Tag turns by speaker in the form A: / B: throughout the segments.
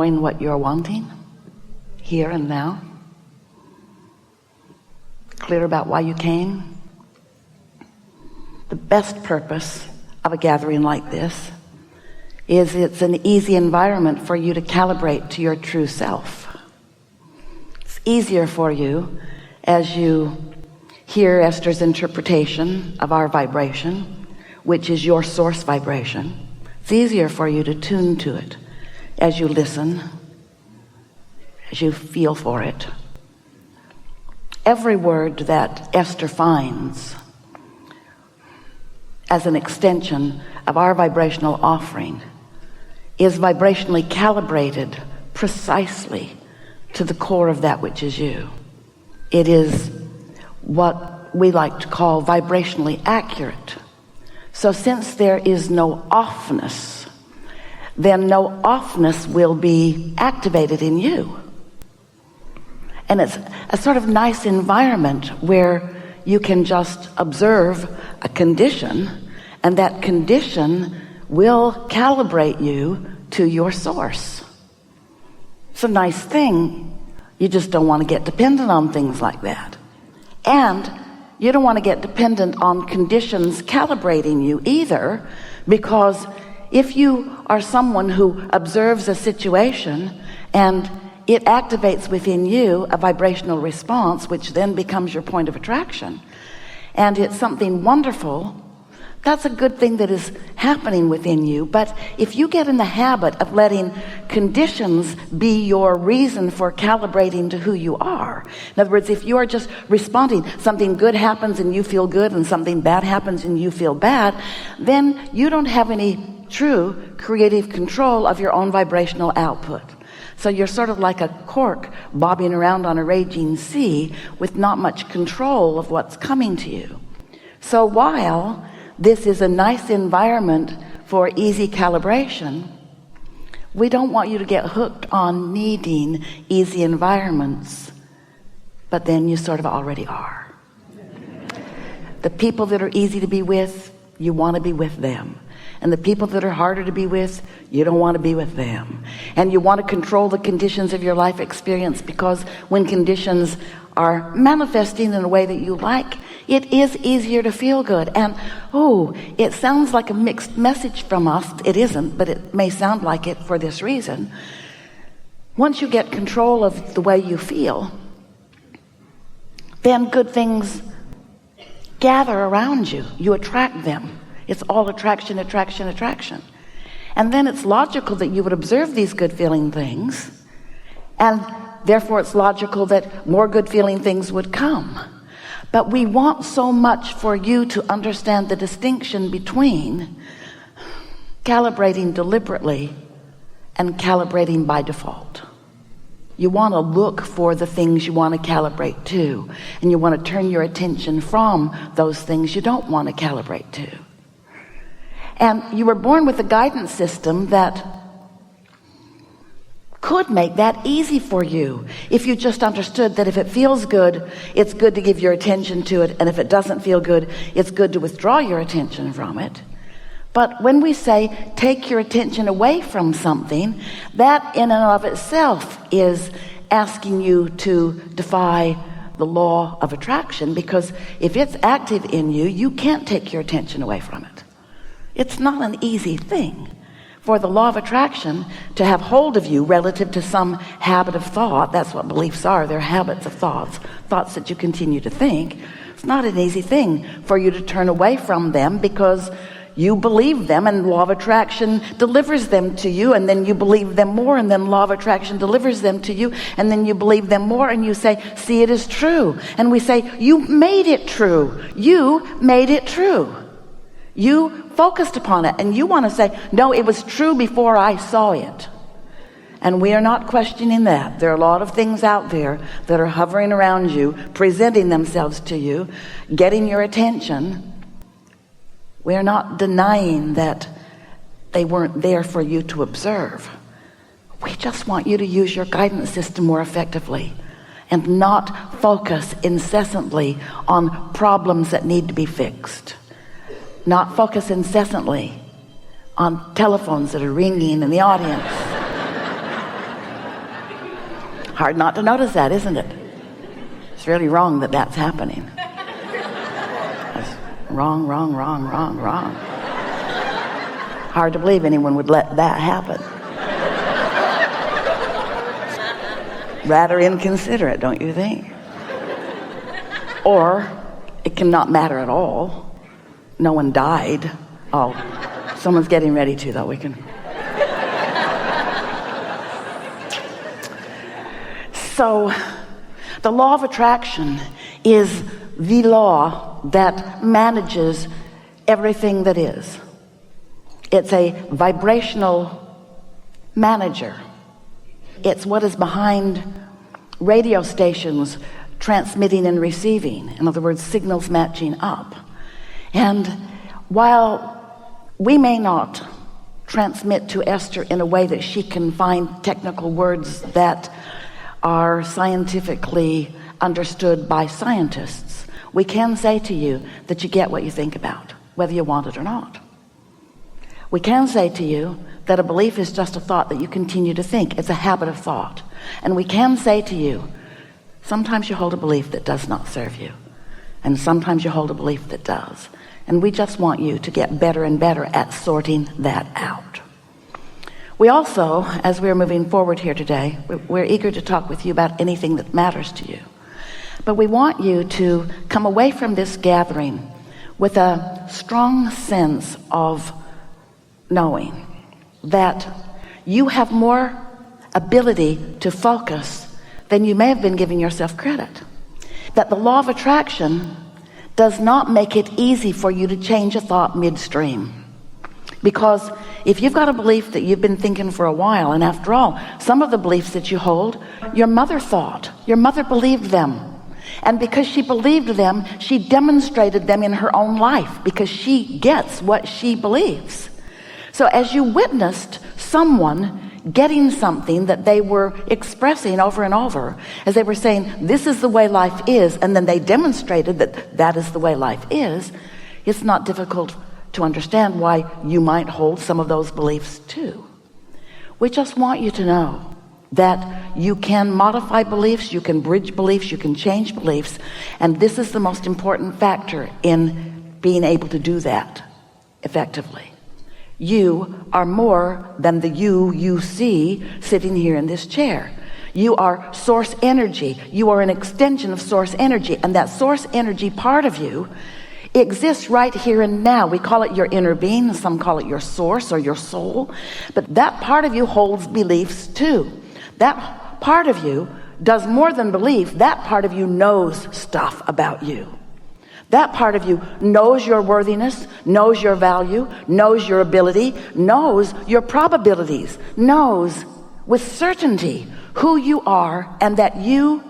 A: knowing what you're wanting here and now? Clear about why you came? The best purpose of a gathering like this is it's an easy environment for you to calibrate to your true self. It's easier for you as you hear Esther's interpretation of our vibration, which is your source vibration. It's easier for you to tune to it as you listen, as you feel for it. Every word that Esther finds as an extension of our vibrational offering is vibrationally calibrated precisely to the core of that which is you. It is what we like to call vibrationally accurate. So since there is no offness, then no offness will be activated in you. And it's a sort of nice environment where you can just observe a condition, and that condition will calibrate you to your source. It's a nice thing. You just don't want to get dependent on things like that. And you don't want to get dependent on conditions calibrating you either, because if you are someone who observes a situation and it activates within you a vibrational response, which then becomes your point of attraction, and it's something wonderful, that's a good thing that is happening within you. But if you get in the habit of letting conditions be your reason for calibrating to who you are, in other words, if you are just responding, something good happens and you feel good, and something bad happens and you feel bad, then you don't have any true creative control of your own vibrational output. So you're sort of like a cork bobbing around on a raging sea with not much control of what's coming to you. So while this is a nice environment for easy calibration, we don't want you to get hooked on needing easy environments, but then you sort of already are. The people that are easy to be with, you want to be with them. And the people that are harder to be with, you don't want to be with them. And you want to control the conditions of your life experience, because when conditions are manifesting in a way that you like, it is easier to feel good. And it sounds like a mixed message from us. It isn't, but it may sound like it for this reason. Once you get control of the way you feel, then good things gather around you. You attract them. It's all attraction, attraction, attraction. And then it's logical that you would observe these good feeling things, and therefore it's logical that more good feeling things would come. But we want so much for you to understand the distinction between calibrating deliberately and calibrating by default. You want to look for the things you want to calibrate to, and you want to turn your attention from those things you don't want to calibrate to. And you were born with a guidance system that could make that easy for you if you just understood that if it feels good, it's good to give your attention to it, and if it doesn't feel good, it's good to withdraw your attention from it. But when we say take your attention away from something, that in and of itself is asking you to defy the law of attraction, because if it's active in you, you can't take your attention away from it. It's not an easy thing for the law of attraction to have hold of you relative to some habit of thought. That's what beliefs are. They're habits of thoughts that you continue to think. It's not an easy thing for you to turn away from them, because you believe them, and law of attraction delivers them to you, and then you believe them more, and then law of attraction delivers them to you, and then you believe them more, and you say, see, it is true. And we say, you made it true. You made it true. You focused upon it, and you want to say, no, it was true before I saw it. And we are not questioning that. There are a lot of things out there that are hovering around you, presenting themselves to you, getting your attention. We are not denying that they weren't there for you to observe. We just want you to use your guidance system more effectively and not focus incessantly on problems that need to be fixed. Not focus incessantly on telephones that are ringing in the audience. Hard not to notice that, isn't it? It's really wrong that that's happening. That's wrong. Hard to believe anyone would let that happen. Rather inconsiderate, don't you think? Or it cannot matter at all. No one died. Oh, someone's getting ready to, though. We can. So, the law of attraction is the law that manages everything that is. It's a vibrational manager. It's what is behind radio stations transmitting and receiving. In other words, signals matching up. And while we may not transmit to Esther in a way that she can find technical words that are scientifically understood by scientists, we can say to you that you get what you think about, whether you want it or not. We can say to you that a belief is just a thought that you continue to think. It's a habit of thought. And we can say to you, sometimes you hold a belief that does not serve you, and sometimes you hold a belief that does. And we just want you to get better and better at sorting that out. We also, as we're moving forward here today, we're eager to talk with you about anything that matters to you. But we want you to come away from this gathering with a strong sense of knowing that you have more ability to focus than you may have been giving yourself credit. That the law of attraction does not make it easy for you to change a thought midstream. Because if you've got a belief that you've been thinking for a while, and after all, some of the beliefs that you hold, your mother thought, your mother believed them. And because she believed them, she demonstrated them in her own life, because she gets what she believes. So as you witnessed someone getting something that they were expressing over and over, as they were saying, this is the way life is, and then they demonstrated that that is the way life is, it's not difficult to understand why you might hold some of those beliefs too. We just want you to know that you can modify beliefs, you can bridge beliefs, you can change beliefs, and this is the most important factor in being able to do that effectively. You are more than the you see sitting here in this chair. You are source energy. You are an extension of source energy, and that source energy part of you exists right here and now. We call it your inner being, some call it your source or your soul, but that part of you holds beliefs too. That part of you does more than believe. That part of you knows stuff about you. That part of you knows your worthiness, knows your value, knows your ability, knows your probabilities, knows with certainty who you are, and that you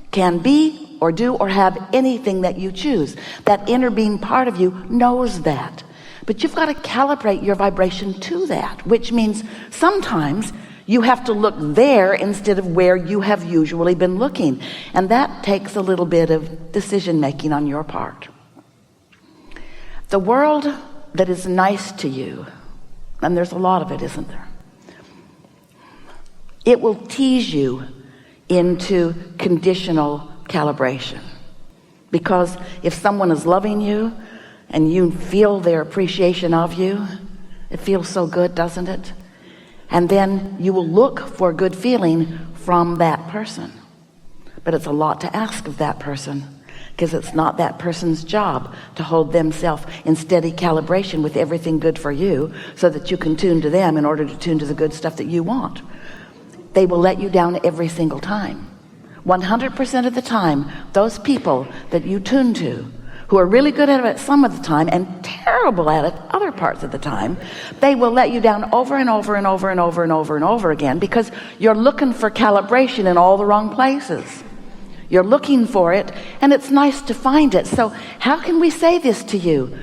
A: can be or do or have anything that you choose. That inner being part of you knows that. But you've got to calibrate your vibration to that, which means sometimes you have to look there instead of where you have usually been looking. And that takes a little bit of decision making on your part. The world that is nice to you, and there's a lot of it, isn't there? It will tease you into conditional calibration. Because if someone is loving you and you feel their appreciation of you, it feels so good, doesn't it? And then you will look for good feeling from that person. But it's a lot to ask of that person, because it's not that person's job to hold themselves in steady calibration with everything good for you so that you can tune to them in order to tune to the good stuff that you want. They will let you down every single time. 100% of the time, those people that you tune to, who are really good at it some of the time and terrible at it other parts of the time, they will let you down over and over and over and over and over and over again, because you're looking for calibration in all the wrong places. You're looking for it, and it's nice to find it. So how can we say this to you?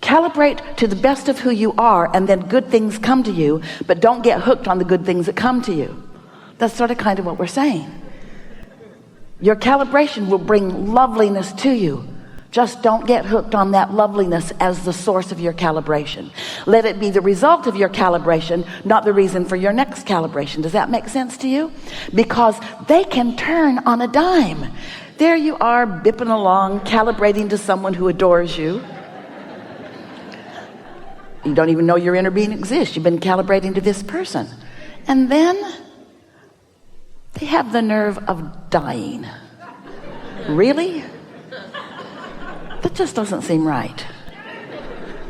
A: Calibrate to the best of who you are, and then good things come to you, but don't get hooked on the good things that come to you. That's sort of kind of what we're saying. Your calibration will bring loveliness to you. Just don't get hooked on that loveliness as the source of your calibration. Let it be the result of your calibration, not the reason for your next calibration. Does that make sense to you? Because they can turn on a dime. There you are, bipping along, calibrating to someone who adores you. You don't even know your inner being exists. You've been calibrating to this person. And then they have the nerve of dying. Really? That just doesn't seem right.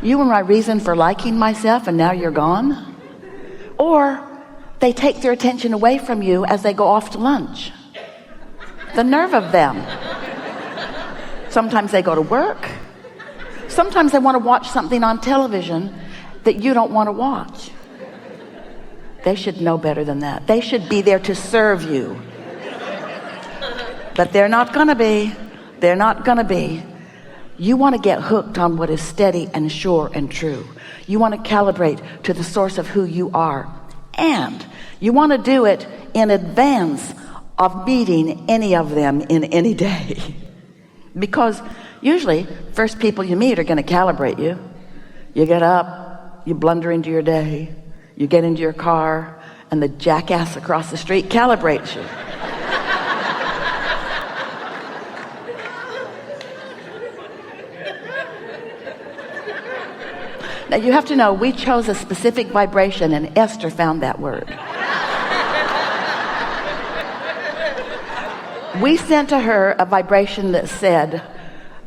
A: You were my reason for liking myself and now you're gone? Or they take their attention away from you as they go off to lunch. The nerve of them. Sometimes they go to work. Sometimes they want to watch something on television that you don't want to watch. They should know better than that. They should be there to serve you. But they're not going to be. They're not going to be. You want to get hooked on what is steady and sure and true. You want to calibrate to the source of who you are. And you want to do it in advance of meeting any of them in any day. Because usually, first people you meet are going to calibrate you. You get up, you blunder into your day, you get into your car, and the jackass across the street calibrates you. Now you have to know, we chose a specific vibration and Esther found that word. We sent to her a vibration that said,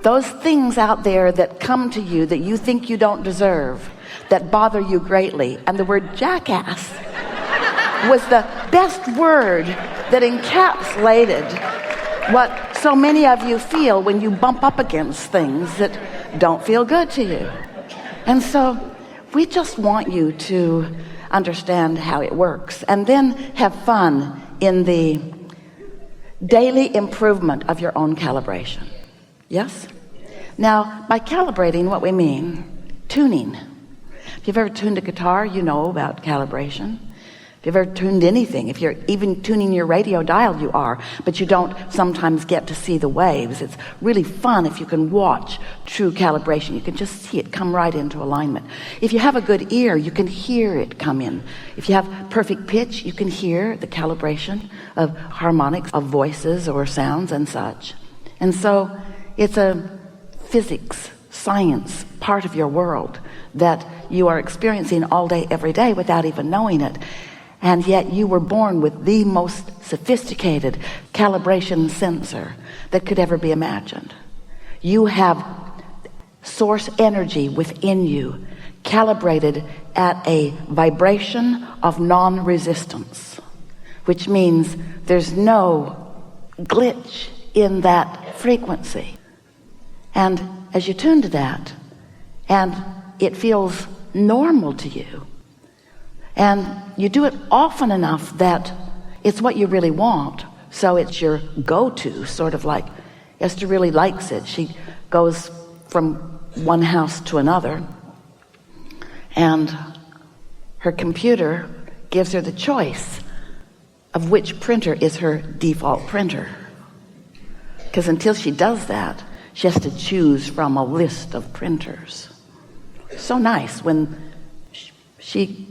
A: those things out there that come to you that you think you don't deserve, that bother you greatly. And the word jackass was the best word that encapsulated what so many of you feel when you bump up against things that don't feel good to you. And so we just want you to understand how it works and then have fun in the daily improvement of your own calibration. Yes? Now, by calibrating, what we mean, tuning. If you've ever tuned a guitar, you know about calibration. If you've ever tuned anything, if you're even tuning your radio dial, you are, but you don't sometimes get to see the waves. It's really fun if you can watch true calibration. You can just see it come right into alignment. If you have a good ear, you can hear it come in. If you have perfect pitch, you can hear the calibration of harmonics, of voices or sounds and such. And so it's a physics, science part of your world that you are experiencing all day, every day without even knowing it. And yet you were born with the most sophisticated calibration sensor that could ever be imagined. You have source energy within you calibrated at a vibration of non-resistance, which means there's no glitch in that frequency. And as you tune to that, and it feels normal to you, and you do it often enough that it's what you really want, so it's your go-to, sort of like Esther really likes it. She goes from one house to another, and her computer gives her the choice of which printer is her default printer. Because until she does that, she has to choose from a list of printers. So nice when she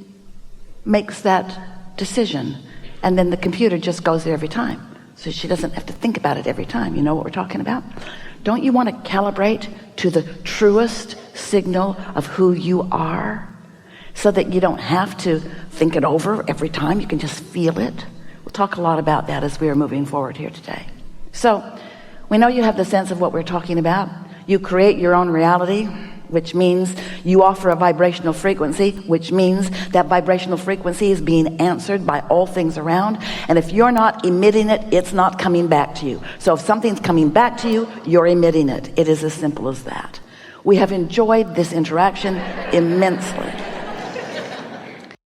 A: makes that decision, and then the computer just goes there every time, so she doesn't have to think about it every time. You know what we're talking about? Don't you want to calibrate to the truest signal of who you are, so that you don't have to think it over every time? You can just feel it. We'll talk a lot about that as we are moving forward here today. So we know you have the sense of what we're talking about. You create your own reality, which means you offer a vibrational frequency, which means that vibrational frequency is being answered by all things around. And if you're not emitting it, it's not coming back to you. So if something's coming back to you, you're emitting it. It is as simple as that. We have enjoyed this interaction immensely.